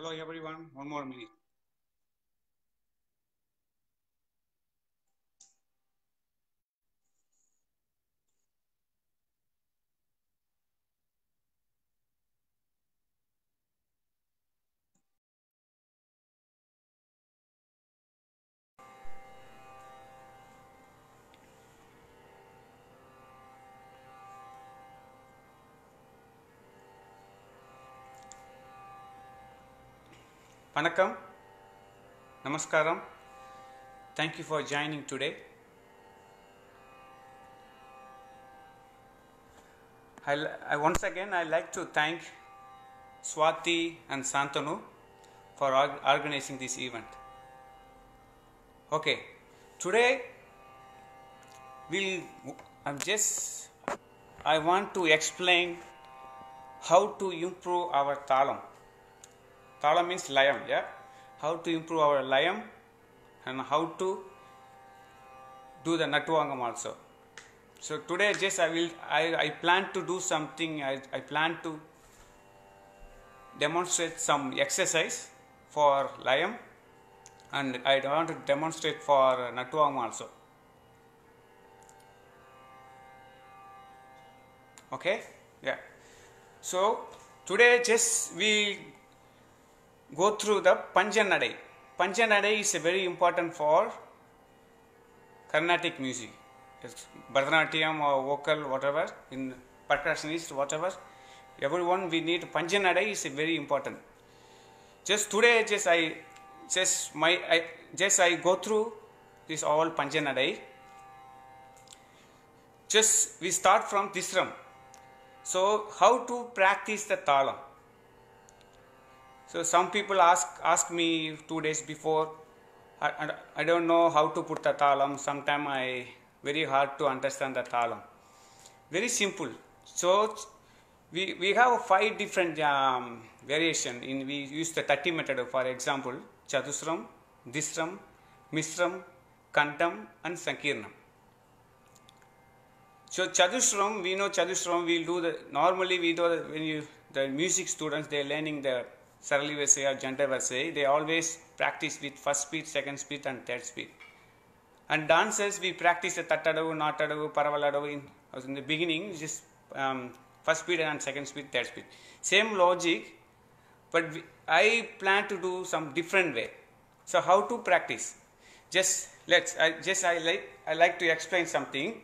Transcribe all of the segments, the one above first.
Hello everyone, one more minute. Vanakkam, Namaskaram. Thank you for joining today. Once again I like to thank Swati and Santanu for organizing this event. Okay, today I want to explain how to improve our talam. Talam means layam, yeah? How to improve our layam and how to do the Natuvangam also. So today I plan to do something. I plan to demonstrate some exercise for layam and I want to demonstrate for Natuvangam also. Okay, yeah. So today we go through the Panjanadai. Panjanadai is very important for Carnatic music. It's Bharatanatyam or vocal, whatever, in percussionist, whatever. Everyone we need Panjanadai is very important. Just today, I go through this all Panjanadai. Just we start from Tisram. So how to practice the talam? So some people ask me 2 days before. I don't know how to put the talam. Sometimes very hard to understand the talam. Very simple. So we have 5 different variation. We use the Tatti method. For example, Chatusram, Disram, Misram, Kantam, and Sankirnam. So Chatusram, we know Chatusram. Normally we do when the music students they are learning the Sarali Versai or Janta Versai, they always practice with first speed, second speed and third speed. And dancers, we practice the Tattadavu, Natadavu, Paravaladavu in the beginning, just first speed and second speed, third speed. Same logic, but I plan to do some different way. So how to practice? I like to explain something.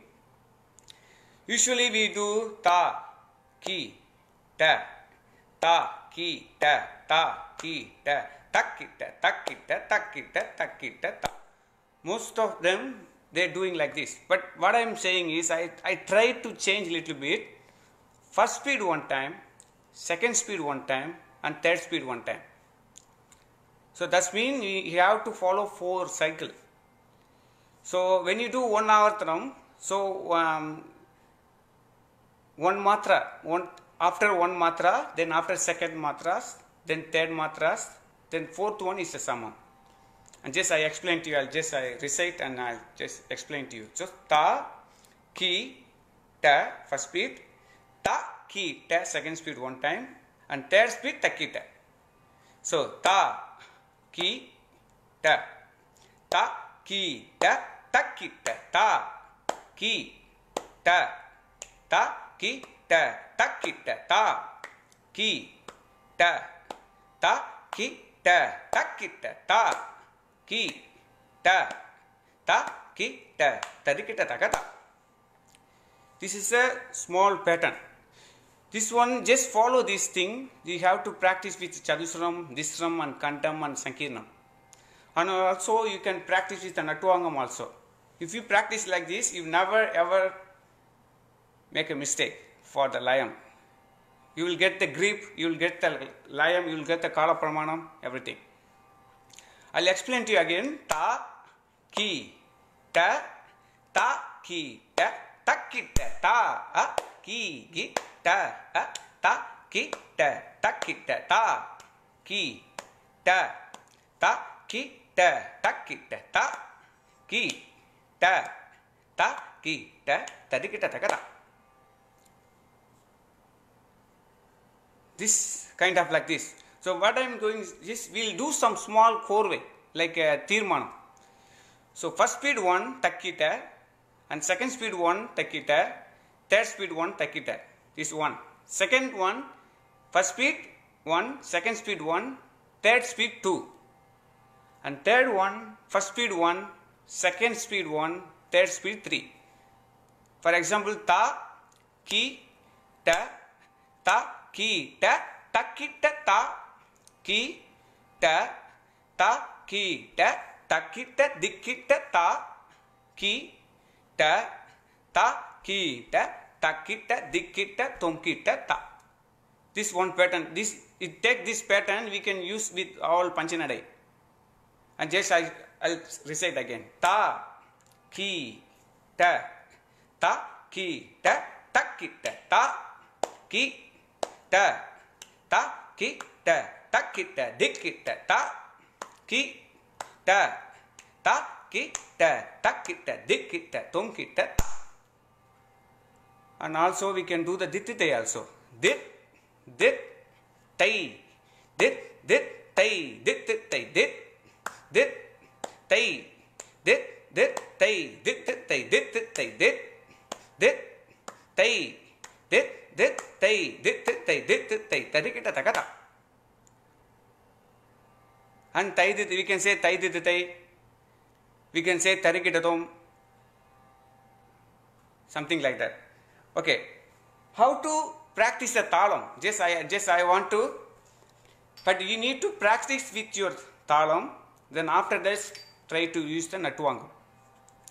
Usually we do ta, ki, ta, ki, ta, ki, ta, takita, takita, takita, takita, ta. Most of them they're doing like this. But what I am saying is I try to change a little bit. First speed one time, second speed one time, and third speed one time. So that means you have to follow 4 cycles. So when you do 1 hour thrum, so one matra, after one matra, then after second matras, then third matras, then fourth one is the samam. And I explain to you, I recite and I'll just explain to you. So ta, ki, ta, first speed, ta, ki, ta, second speed one time, and third speed takita. So ta, ki, ta, ki, ta, takita, ta, ki, ta, ki, ta, takita, ta, ki, ta, ki, ta, takita, ta, ki, ta, ki, ta, tadikita, takata. This is a small pattern. This one, just follow this thing. You have to practice with Chadusram, Disram, and Kantam and Sankirnam. And also you can practice with the Natuvangam also. If you practice like this, you never ever make a mistake for the layam. You will get the grip, you will get the layam, you will get the kala pramanam, everything. I'll explain to you again. Ta, ki, ta, ki, ta, takita, ta, ki, ta, ki, ta, takita, ta, ki, ta, ki, ta, takita, ta, ki, ta, ki, ta, tadikita, takata. This kind of like this. So what I am going is we'll do some small korve like Tirmanam. So first speed 1 takkita, and second speed 1 takkita, third speed 1 takkita. This one. Second one, first speed 1, second speed 1, third speed 2. And third one, first speed 1, second speed 1, third speed 3. For example, ta, ki, ta, ki, ta, takkita, ta, ki, ta, ki, ta, takkita, dikkita, ta, ki, ta, ki, ta, takkita, dikkita, tomkita, ta. This one pattern, take this pattern we can use with all Panchanadai. And just I'll recite again. Ta, ki, ta, ki, ta, takkita, ta, ki, ta, ki, ta, takkita, dikkita, ta, ki, ta, ki, ta, takkita, dikkita, tomkita, ta. And also we can do the dittite also. Dit, tai, dit, tai, dit, tai, dit, tai, dit, tai, dit, tai, dit, tai, dit, tai, dit, tai, dit, tai, dit, tai, tarikita takata. And tai dit, we can say tai dit tai, we can say tarikita tom, something like that. Okay, how to practice the talam? Just I want to, but you need to practice with your talam. Then after that, try to use the natwangam.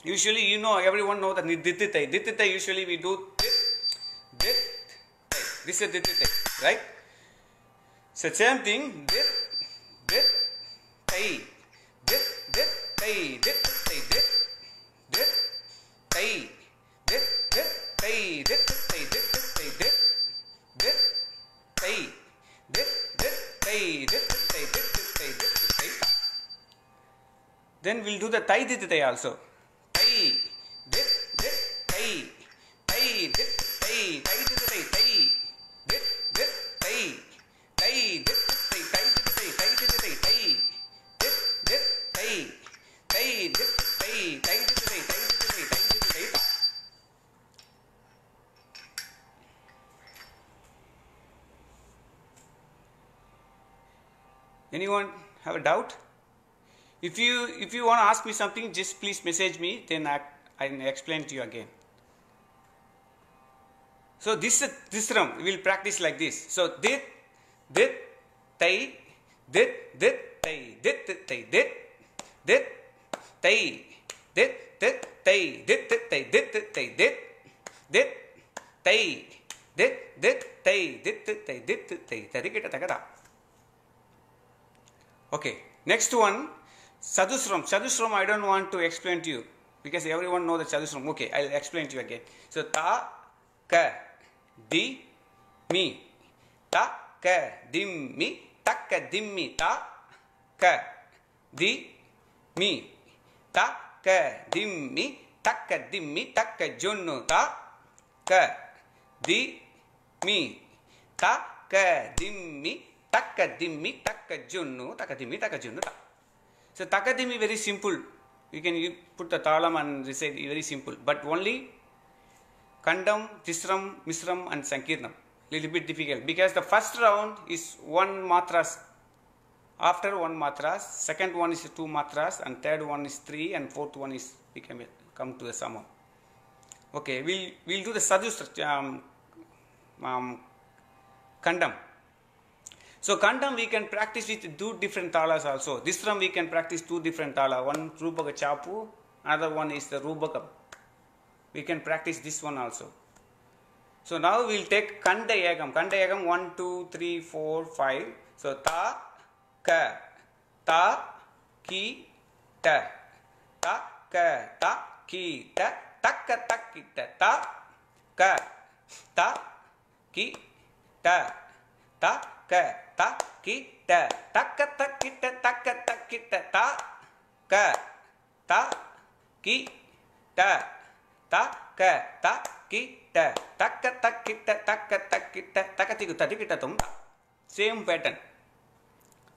Usually, everyone know the dittitai. Dittitai usually we do dit, tai. This is dittitai, right? So same thing, dit, tai, dit, tai, dit, tai, dit, tai, dit, tai, dit, tai, dit, tai, dit, tai, dit, tai, dit, tai, dit, tai, dit, tai. Then we'll do the tai dittai also. Tai, dit, tai, tai, dit, tai, tai, dittai, tai, dit, tai, tai, dit, tai, tai, dittai, tai, dittai, tai, dit, tai, tai, dit, tai, tai, dittai, tai, dittai, tai, dittai. Anyone have a doubt? If you want to ask me something, just please message me, then I will explain to you again. So this round we will practice like this. So dit, tai, dit, tai, dit, tai, dit, tai, dit, tai, dit, tai, dit, tai, dit, tai, dit, tai, dit, tai, dit, tai, tarikita takata. Okay, next one, Chatushram. Chatushram I don't want to explain to you because everyone knows the Chatushram. Okay, I'll explain to you again. So ta, ka, di, mi, ta, ka, dim, mi, takka, dim, mi, ta, ka, di, mi, ta, ka, dim, mi, takka, dim, mi, takka, junnu, ta, ka, di, mi, ta, ka, dim, mi, takka, dimmi, takka, junnu, takka, dimmi, takka, junnu, ta. So takka, dimmi very simple. You can put the talam and recite very simple. But only Kandam, Tisram, Misram and Sankirnam. Little bit difficult because the first round is 1 matras. After 1 matras, second one is 2 matras, and third one is 3, and fourth one is come to the samam. Okay, we'll do the Kandam. So Kandam we can practice with 2 different talas also. This round we can practice 2 different tala. One Rubaka Chapu, another one is the Rubaka. We can practice this one also. So now we'll take Kanda Yagam. Kanda Yagam 1, 2, 3, 4, 5. So ta, ka, ta, ki, ta, ta, ka, ta, ki, ta, takka, takkita, ta, ka, ta, ki, ta, ta, ka, ta, ki, ta, takka, takkita, takka, takkita, ta, ka, ta, ki, ta, ta, ka, ta, ki, ta, takka, takkita, takka, takkita, takatiku, tatikita, tum. Same pattern.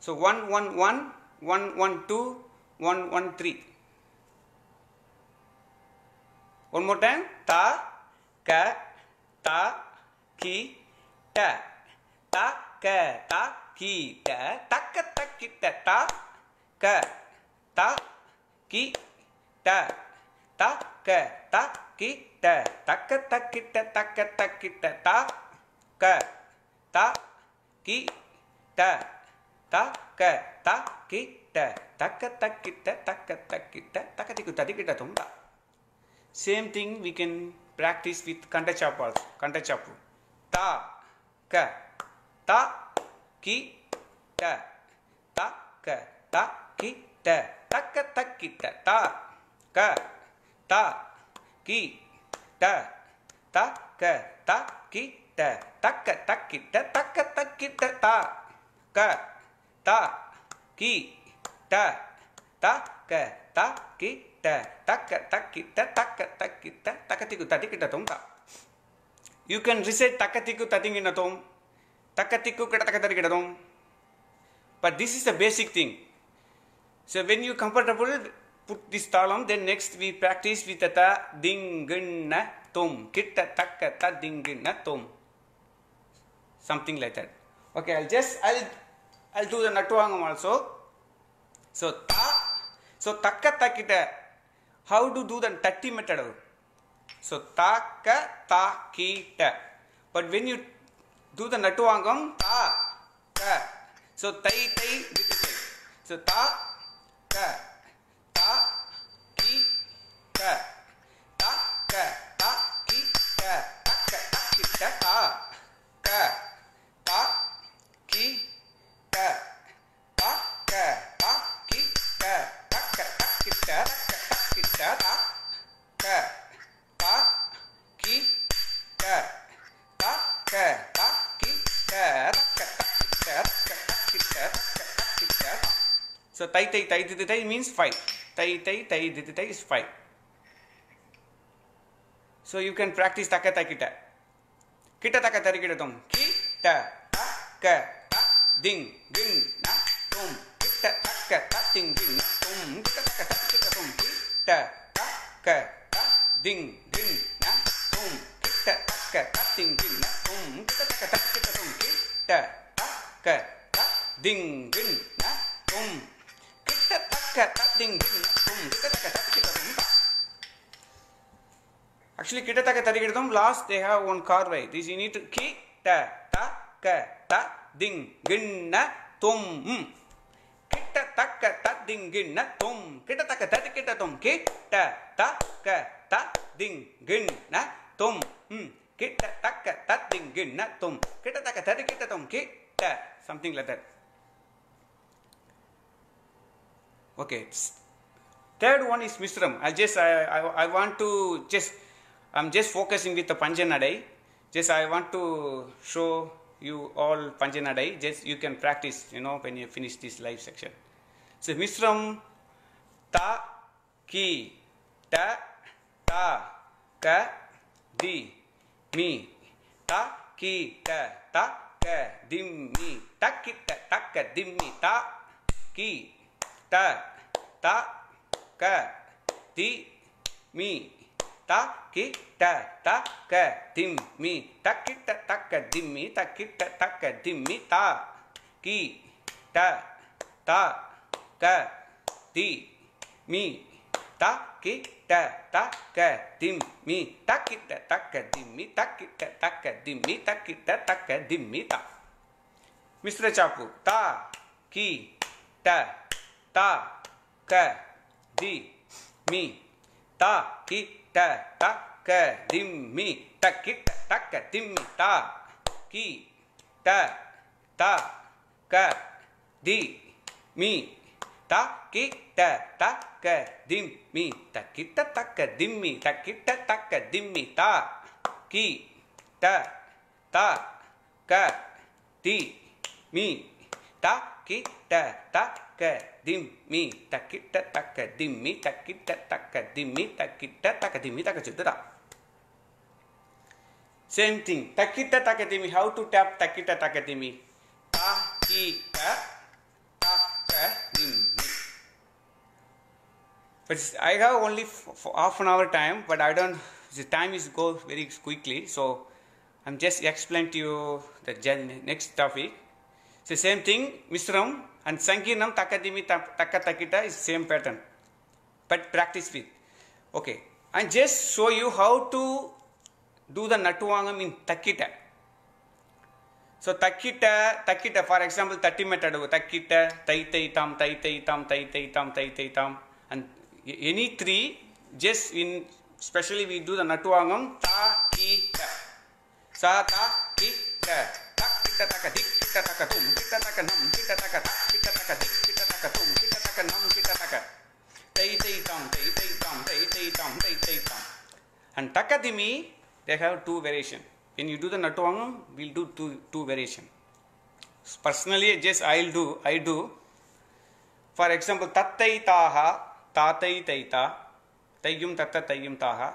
So 1 1 1 1 1 2 1 1 3. One more time. Ta ka ta ki ta ta ka ta ki ta takka takkita ta ka ta ki ta ta ka ta ki ta takka takkita ta ka ta ki ta ta ka ta ki ta takka takkita takatiku tadikita tumta. Same thing we can practice with Kanta Chapu also. Kanta Chapu. Ta, ka, ta, ki, ta, ta, ka, ta, ki, ta, takka, takkita, ta, ka, ta, ki, ta, ta, ka, ta, ki, ta, takka, takkita, ta, ka, ta, ki, ta, ta, ka, ta, ki, takka takkita takatiku tadikita tumta. You can recite takatiku tatingina tum, takatiku katakatadikita tum. But this is the basic thing. So when you comfortable, put this talam, then next we practice with ta dingina tum, kitta takka ta dingina tum. Something like that. Okay, I'll do the Natuvangam also. So ta, so takka takita. How to do the tatti method? So ta ka ta ki ta. But when you do the Natuvangam, ta ka. So tai tai. So ta ka ta ki ta ta ka ta ki ta takka takkita ta ka ta ki ta ta ka ta ki ta takka takkita ta ka ta ki ta ta ka ta ki ta takka takkita. So tai means 5. Tai is 5. So you can practice takka takkita. Kita takka tarikita tum. Kita takka ta ding na tum. Kita takka ta ding na tum. Kita takka takkita tum. Kita takka ta ding na tum. Kita takka ta ding na tum. Kita takka takkita tum. Kita takka ta ding na tum. Kita takka ta ding na tum. Kita takka takkita tum. Actually, kita takka tarikita tum. Last they have one carve. This you need to kita takka ta ding na tum. Kita takka ta ding na tum. Kita takka tarikita tum. Kita takka ta ding na tum. Kita takka ta ding na tum. Kita takka tarikita tum. Kita something like that. Okay. Third one is Misram. I want to I'm just focusing with the Panjanadai. I want to show you all Panjanadai. You can practice, when you finish this live section. So Misram ta ki ta ka di mi ta ki ta ka di mi takkita takka di mi ta ki ta ka di mi ta ki ta ka di mi takkita takka di mi takkita takka di mi ta ki ta ka di mi ta ki ta ka di mi takkita takka di mi takkita takka di mi takkita takka di mi ta. Mr. Chapu. Ta ki ta ka di mi ta ki ta ka di mi takkita takka di mi ta ki ta ka di mi ta ki ta ka di mi takkita takka di mi takkita takka di mi ta ki ta ka di mi ta ki ta ka di mi takkita takka di mi takkita takka di mi takkita takka di mi takka chuddara. Same thing. Takkita takka di mi. How to tap takkita takka di mi? Ta ki ta But I have only for half an hour time, but I don't, the time is go very quickly, so I'm just explain to you the next topic. It's the same thing, Misram and Sankirnam, Takadimi, Taka Takita is same pattern, but practice with. Okay, and just show you how to do the Natuvangam in Takita. So Takita, for example, 30 method, Takita, Taitaitam, Taitaitam, Taitaitam, Taitaitam, and any three, just in, especially we do the Natuvangam, Ta-ki-ta, Sa-ta-ki-ta, Tak-kita-taka-dik, kita-taka-tum, kita-taka-nam, kita-taka-tak, kita-taka-dik, kita-taka-tum, kita-taka-nam, kita-taka, Tai-tai-tam, Tai-tai-tam, Tai-tai-tam, Tai-tai-tam. And Takadimi, they have two variation. When you do the Natuvangam, we'll do two variation. Personally, just I do. For example, Tattai-taha, Tatai-taita, Taiyum Tatta Taiyum Taha.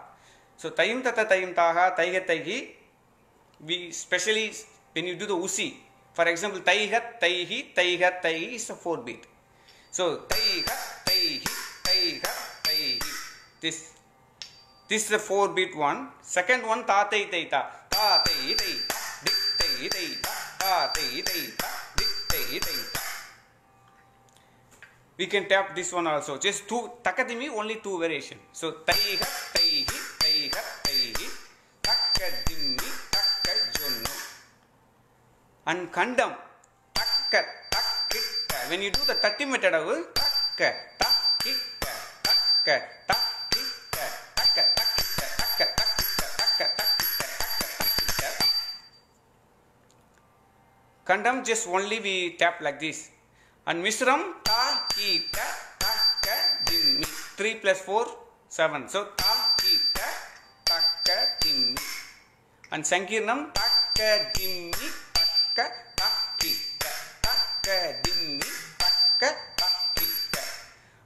So Taiyum Tatta Taiyum Taha, Taiha Taihi, we especially when you do the Usi, for example, Taiha Taihi, Taiha Taihi is a 4 beat. So Taiha Taihi, Taiha Taihi. This is the 4 beat one. Second one, Ta-tai-tai-ta, Ta-tai-tai-ta, Dik-tai-tai-ta, Ta-tai-tai-ta, Dik-tai-tai-ta. We can tap this one also. Just two, Takadimi, only two variation. So Taiha Taihi, Taiha Taihi, Takadimi, Takajonu. And Kandam, Takka, Takkita. When you do the 30 method, Takka, Takkita, Takka, Takkita, Takka, Takkita, Takka, Takkita, Takka, Takkita, Takka, Takkita. Kandam, just only we tap like this. And Misram, Ta-ki-ta, Ta-ka-dimmi. 3 plus 4, 7. So, Ta-ki-ta, Ta-ka-dimmi. And Sankirnam, Ta-ka-dimmi, Ta-ka, Ta-ki-ta, Ta-ka-dimmi, Ta-ka, Ta-ki-ta.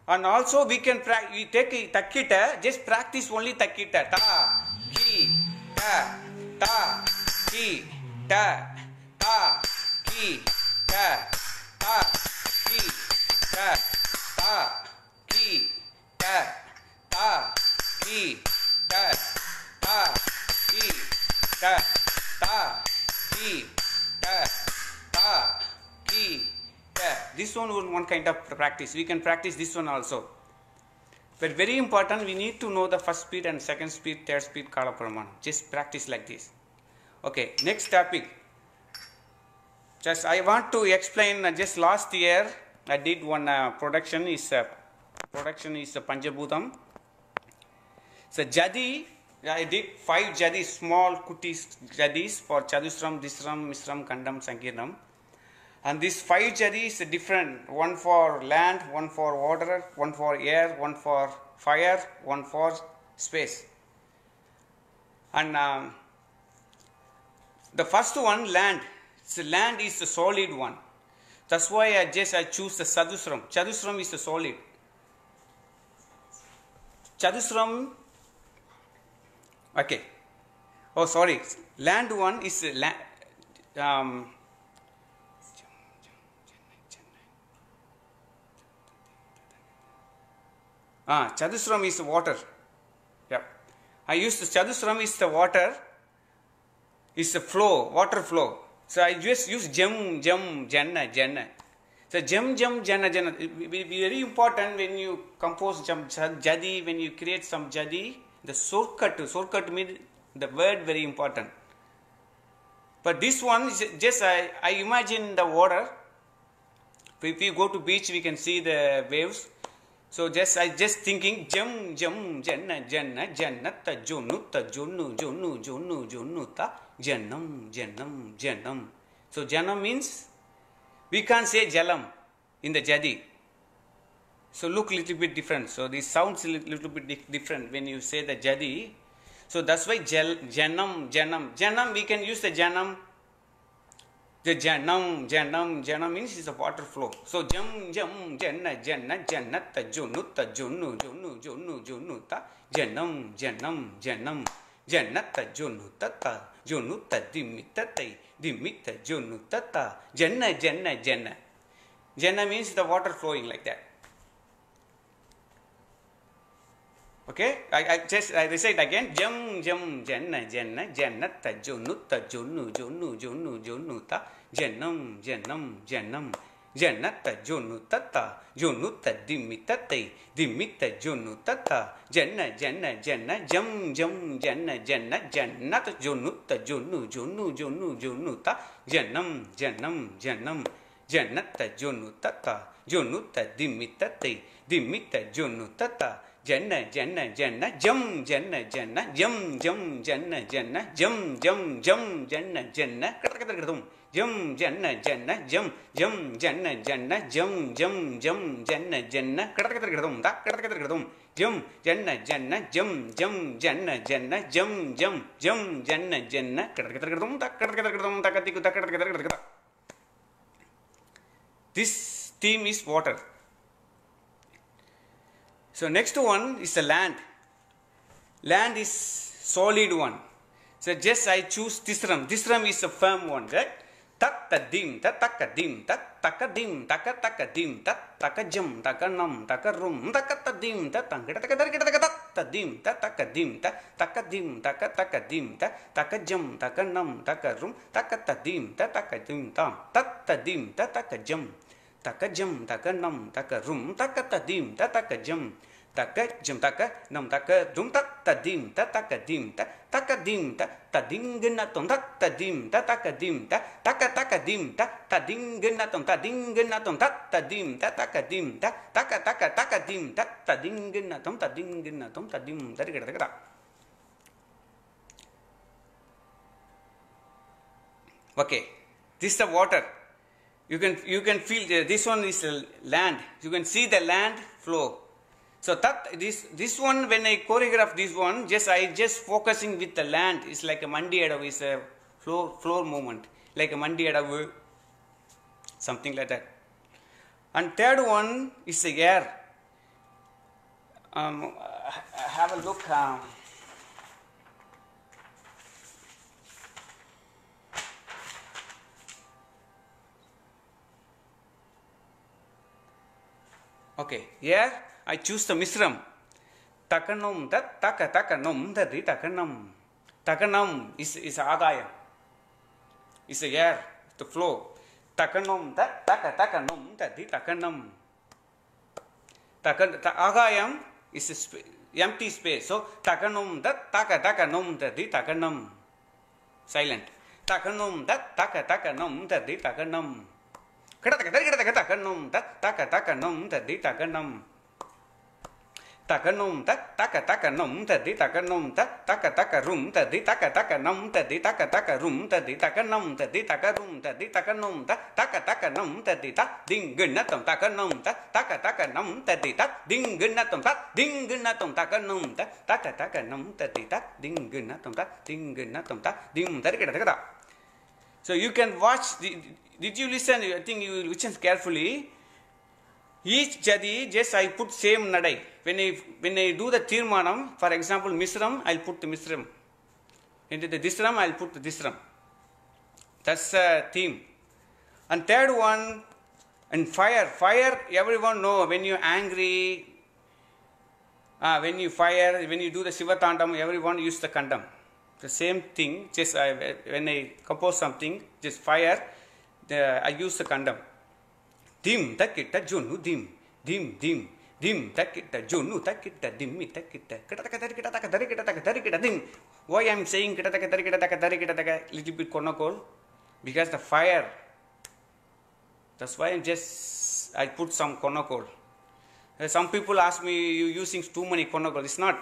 And also we can we take Takita, just practice only Takita. Ta-ki-ta, Ta-ki-ta, Ta-ki-ta, Ta-ki-ta, Ta-ki-ta, Ta-ki-ta, Ta-ki-ta, Ta-ki-ta, Ta-ki-ta. This one kind of practice. We can practice this one also. But very important, we need to know the first speed and second speed, third speed, Kala Praman. Just practice like this. Okay, next topic. Just I want to explain. Just last year I did one production is Panjabhutam. So Jadi, I did 5 Jadis, small kutis Jadis for Chadusram, Disram, Misram, Kandam, Sankirnam. And these 5 Jadis are different. One for land, one for water, one for air, one for fire, one for space. And the first one, land. So land is the solid one. That's why I choose the Chadusram. Chadusram is the solid. Chadusram, okay. Oh, sorry. Land one is Chadusram is water. Yeah. I use the Chadusram is the water. Is the flow, water flow. So I just use Jam, Janna. So Jam, Janna. It will be very important when you compose Jadi, when you create some Jadi, the shortcut means the word very important. But this one is just I imagine the water. If we go to beach, we can see the waves. So I just thinking Jam, Janna, Jannata, Jonuta, Jonuta, Jannam. So Jannam means we can't say Jalam in the Jadi. So look a little bit different. So this sounds a little bit different when you say the Jadi. So that's why Jannam, we can use the Jannam. The Jannam means it's a water flow. So Janna, Jannata, Jonuta, Jonuta, Jannam, Jannata, Jonuta, Dimita, Jonutata, Janna means the water flowing like that. Okay, I recite again. Jam jam janna janna jannata junutta junnu junnu junnu junnuta jannam jannam jannam jannata junnutata junnutta dimmittate dimmitta junnutata janna janna janna jam jam janna janna jannata junnutta junnu junnu junnu junnuta jannam jannam jannam jannata junnutata junnutta dimmittate dimmitta junnutata janna janna janna jam janna janna jam jam janna janna jam jam jam janna janna kadakadakadum jam janna janna jam jam janna janna jam jam jam janna janna kadakadakadum ta kadakadakadum jam janna janna jam jam janna janna jam jam jam janna janna kadakadakadum ta kadakadakadum ta katiku ta kadakadakadum. This theme is water. So next one is the land. Land is solid one. So just I choose Tisram. Tisram is a firm one, right? Tat tadim, tat takadim, tat takadim, takatakadim, tat takajam, takanam, takarum, takatadim, tat tadim, tat takadim, tat takadim, takatakadim, tat takajam, takanam, takarum, takatadim, tat takadim, tat tadim, tat takajam. Takajam, takanam, takarum, takatadim, tatakajam, takajam, takanam, takarum, tatadim, tatakadim, takadim, tadinganatum, tatadim, tatakadim, takatakadim, tadinganatum, tadinganatum, tatadim, tatakadim, takatakadim, tadinganatum, tadinganatum, tadim, tarikata. Okay, this is the water. You can feel this one is land. You can see the land flow. So this one, when I choreograph this one, I just focusing with the land. It's like a mandi adavu, is a floor movement, like a mandi adavu, something like that. And third one is the air. Have a look. Okay, here I choose the Misram. Takanum, that takanum, that takanam. Takanam is agaya. Is the air, the flow. Takanum, that takanum, that takanam. Agayam is empty space. So takanum, that takanum, that takanam. Silent. Takanum, that takanum, that takanam. Takanum, takanum, takanum. Takanum, takanum, takanum, takarum, takanum, takakarum, takanum, takarum, takanum, takakanum, dingunatum, takanum, takakanum, dingunatum, dingunatum, takanum, takakanum, dingunatum, dingunatum, dim. So you can watch. Did you listen? I think you will listen carefully. Each jadi, just I put same nadai. When I do the tirmanam, for example, Misram, I'll put the Misram. Into the Disram, I'll put the Disram. That's a theme. And third one, and fire. Fire, everyone know when you're angry, when you fire, when you do the Shivatandam, everyone use the kandam. The same thing, just when I compose something, just fire, I use the kandam. Dim takita junu dim dim dim dim takita junu takita dimmi takita kita dim. Why I am saying kita little bit konokol? Because the fire. That's why I put some konokol. Some people ask me, you using too many konokol. It's not.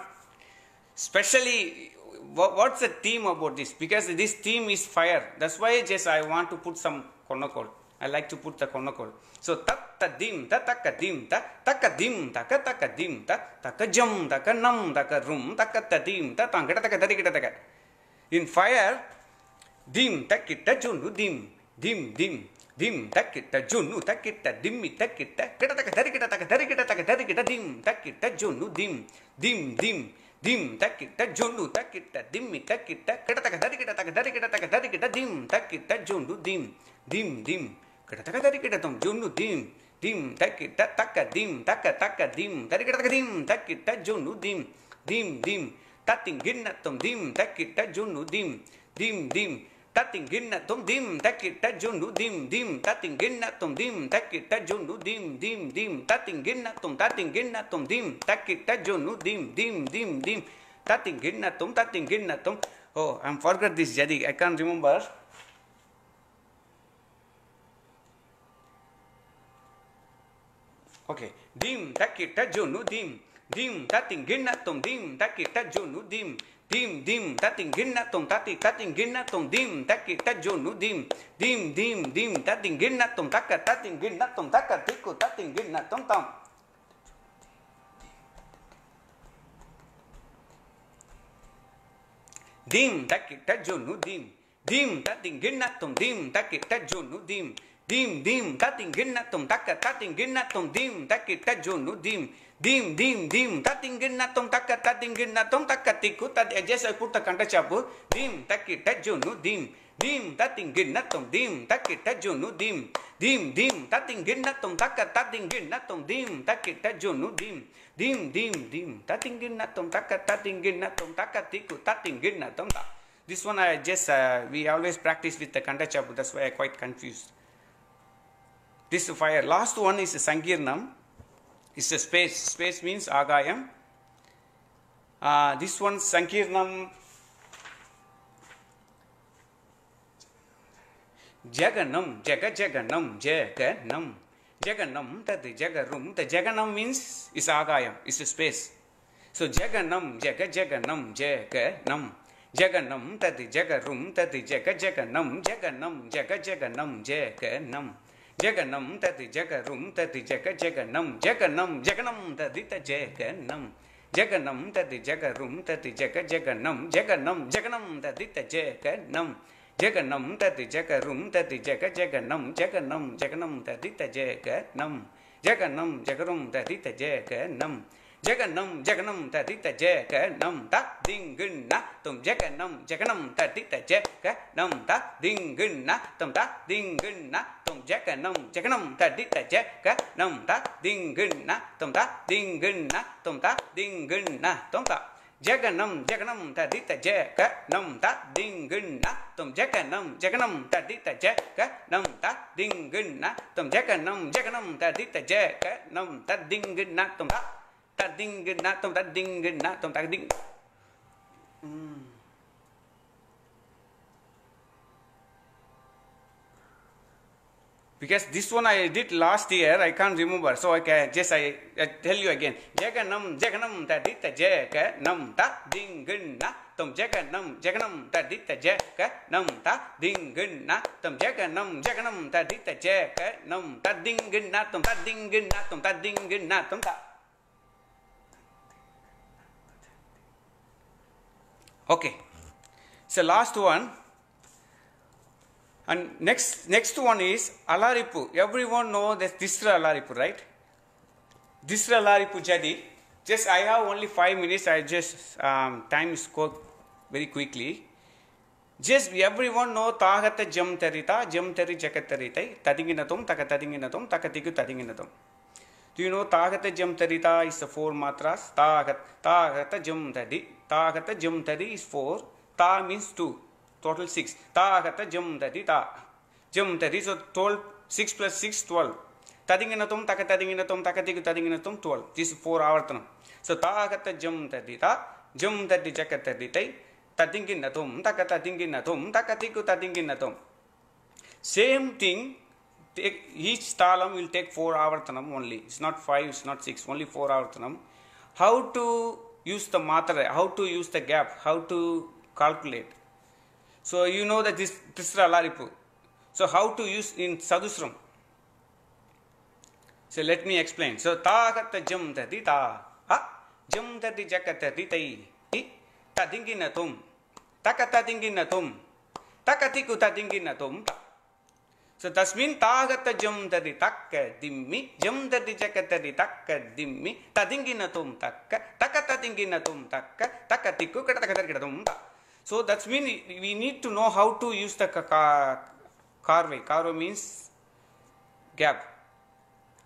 Especially, what's the theme about this? Because this theme is fire. That's why I want to put some konokol. I like to put the konokol. So takadim, takadim, takadim, takatakadim, takajam, takanam, takarum, takatadim, tatangata. In fire, dim takita junu dim, dim dim, dim takita junu takita dimmi takita, kita dim takita junu dim, dim dim. Dim takita junu takita dimmi takita kita dim takita junu dim dim dim kita tom junu dim dim takita takadim takadim dim takita junu dim dim dim, tating ginnatum dim, takita junu dim, dim dim, tating ginnatum dim, takita junu dim, dim, tating ginnatum dim, takita junu dim, dim dim, tating ginnatum dim, takita junu dim, dim dim dim, tating ginnatum. Oh, I forgot this jadi. I can't remember. Okay, dim takita junu dim, dim tating ginnatum dim, takita junu dim, dim dim tating ginnatum tating ginnatum dim, takita junu dim, dim dim dim tating ginnatum taka tiku tating ginnatum tam. Dim takita junu dim, dim tating ginnatum dim, takita junu dim. Dim dim tating ginnatum tating ginnatum dim, takita junu dim, dim dim dim tating ginnatum takatiku just I put the kanta chapu, dim takita junu dim, dim tating ginnatum dim, takita junu dim, dim dim tating ginnatum dim, takita junu dim, dim dim dim tating ginnatum takatiku tating ginnatum. This one I just we always practice with the kanta chapu, that's why I quite confused. This fire. Last one is Sankirnam. It's a space. Space means Agayam. This one Sankirnam. Jaganam. Jaganam. Jaganam. Jaganam. Tadi Jagarum. The Jaganam means is Agayam. It's a space. So Jaganam. Jaganam. Jaganam. Jaganam. Tadi Jagarum. Tadi Jaganam. Jaganam. Jaganam. Jaganam tadi jagarum tadi jaganam tadi ta jaganam tadi jagarum tadi jaganam tadi ta jaganam tadi jagarum tadi jaganam tadi ta jaganam jagarum tadi ta jaganam jaganam tadi ta jaganam ta dingna tum jaganam tadi ta jaganam ta dingna tum ta dingna tum jaganam tadi ta jaganam ta dingna tum ta dingna tum ta dingna tum ta jaganam tadi ta jaganam ta dingna tum jaganam tadi ta jaganam ta dingna tum jaganam tadi ta jaganam ta dingna tum ta tading. Because this one I did last year, I can't remember, so I can just I tell you again. Jaganam tadita jaganam tadingna tum jaganam tadita jaganam tadingna tum jaganam tadita jaganam tadingna tum tadingna tum ta. Okay, so last one, and next one is Alaripu. Everyone know that Tisra Alaripu, right? Tisra Alaripu jadi. Just I have only 5 minutes. I just time is go very quickly. Just everyone know Tahata Jam Terita, Jam Teri Jakateritai, Tadinginatum, Takatadinginatum, Takatiku Tadinginatum. Do you know Tahata Jam Terita is the 4 matras? Tahata Jam Tadi. Tahata Jam Tadi is 4. Ta means 2. Total 6. Tahata Jam Tadi Ta. Jam Tadi, so 12, 6 plus 6, 12. Tadinginatum, Takatadinginatum, Takatiku Tadinginatum, 12. This is 4 avartanam. So Tahata Jam Tadi Ta. Jam Tadi Jakataditai. Tadinginatum, Takatadinginatum, Takatiku Tadinginatum. Same thing. Each talam will take 4 avartanam only. It's not 5, it's not 6, only 4 avartanam. How to use the matra, how to use the gap, how to calculate. So you know that this Tisra Alaripu. So how to use in Sadusram. So let me explain. So Tahata Jam Tadi Ta. Jam Tadi Jakatadi Tai. Tadinginatum. Takatadinginatum. Takatiku Tadinginatum. So that means Tahata Jam Tadi Takka Dimmi, Jam Tadi Jakatadi Takka Dimmi, Tadinginatum Takka, Takatadinginatum Takka, Takatiku Katakatakatum. So that means we need to know how to use the Karve. Karve means gap.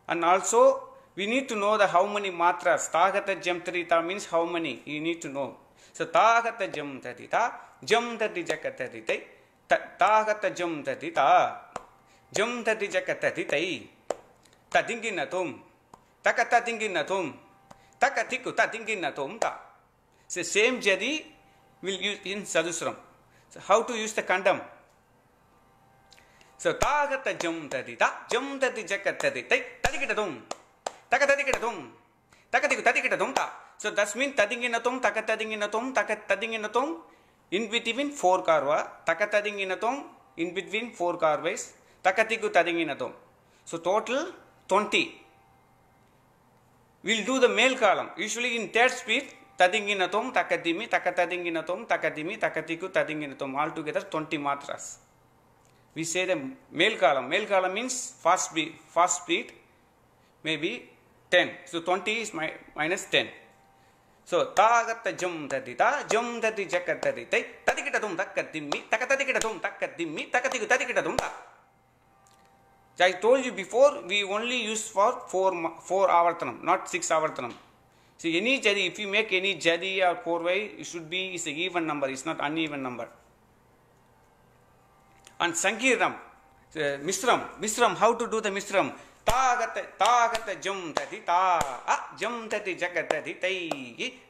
And also we need to know the how many matras. Tagata jam tarita means how many. You need to know. So tagata jam tarita, jam tati jakataritai, tagata jam tarita, jam tati jakataritai, tadinginatum, takatadinginatum, takatiku tadinginatum ta. So same jadi will use in Sadhusram. So how to use the kandam? So tagata jam tarita, jam tati jakataritai, tadikitatum. So that means tadinginatum, takatadinginatum, takatadinginatum, in between 4 karva, takatadinginatum, in between 4 karvas, takatiku tadinginatum. So total 20. We'll do the male column. Usually in third speed, tadinginatum, takadimi, takatadinginatum, takadimi, takatiku tadinginatum. Altogether 20 matras. We say the male column. Male column means fast speed, maybe 10. So 20 is minus 10. So tagata jam tadita, jam tadi jakataritai, tadikitatum takadimi, takatadikitatum takadimi, takatiku tadikitatum ta. I told you before, we only use for 4 avartanam, not 6 avartanam. See, any jadi, if you make any jadi or korvai, it should be is an even number, it's not uneven number. And Sankirnam, Misram, how to do the Misram? Tagata jam tati jam tati jakatati tai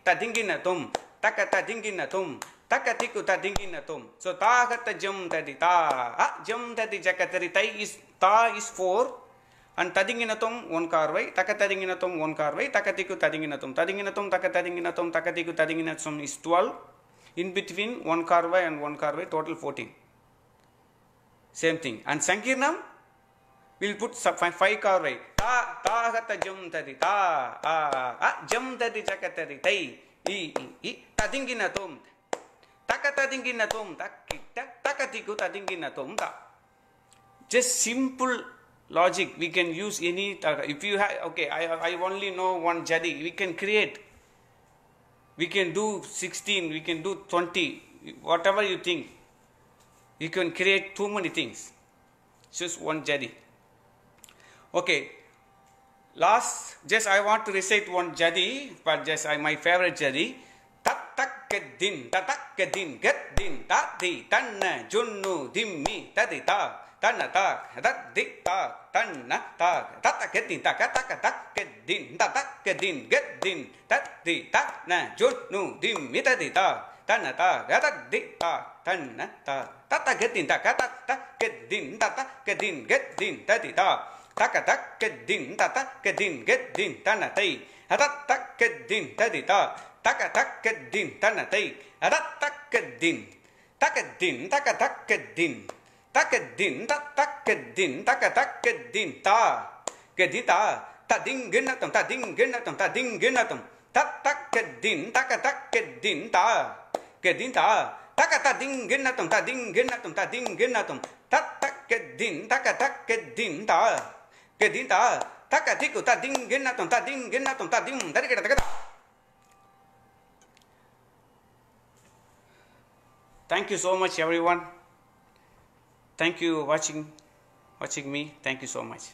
tadinginatum, takatadinginatum, takatiku tadinginatum. So tagata jam tati jam tati jakatati tai is ta is 4 and tadinginatum 1 karvai, takatadinginatum 1 karvai, takatiku tadinginatum, takatadinginatum, takatiku tadinginatum is 12. In between 1 karvai and 1 karvai, total 14. Same thing. And Sankirnam, we'll put 5 karvai. Tagata jam tadi jam tadi jakatari tai tadinginatum, takatadinginatum, takatiku tadinginatum ta. Just simple logic. We can use any. If you have, okay, I only know one jadi. We can create. We can do 16. We can do 20. Whatever you think. You can create too many things. Just one jadi. Okay. Last, just I want to recite one jadi, but just my favorite jadi. Tatakkedin, geddin, tadi, tanna, junnu, dimmi, tadi ta, tanna tak, tadi tak, tanna tak, tatakedin, takakeddin, tatakedin, geddin, tadi, tanna, junnu, dimmi, tadi ta, tanna tak, tadi tak, tanna tak, tatakedin, takakeddin, tatakedin, geddin, tadi ta. Takakeddin, tatakeddin, geddin, tanatai, tatakeddin, tadita, takakeddin, tanatai, tatakeddin, takeddin, takakeddin, takeddin, tatakeddin, takakeddin, ta, gedita, tadinginatum, tadinginatum, tadinginatum, tatakeddin, takakeddin, ta, gedita, takatadinginatum, tadinginatum, tadinginatum, tatakeddin, takakeddin, ta. Gedinta, takatiku, tadinginatum, tadim, tadikata. Thank you so much, everyone. Thank you watching me. Thank you so much.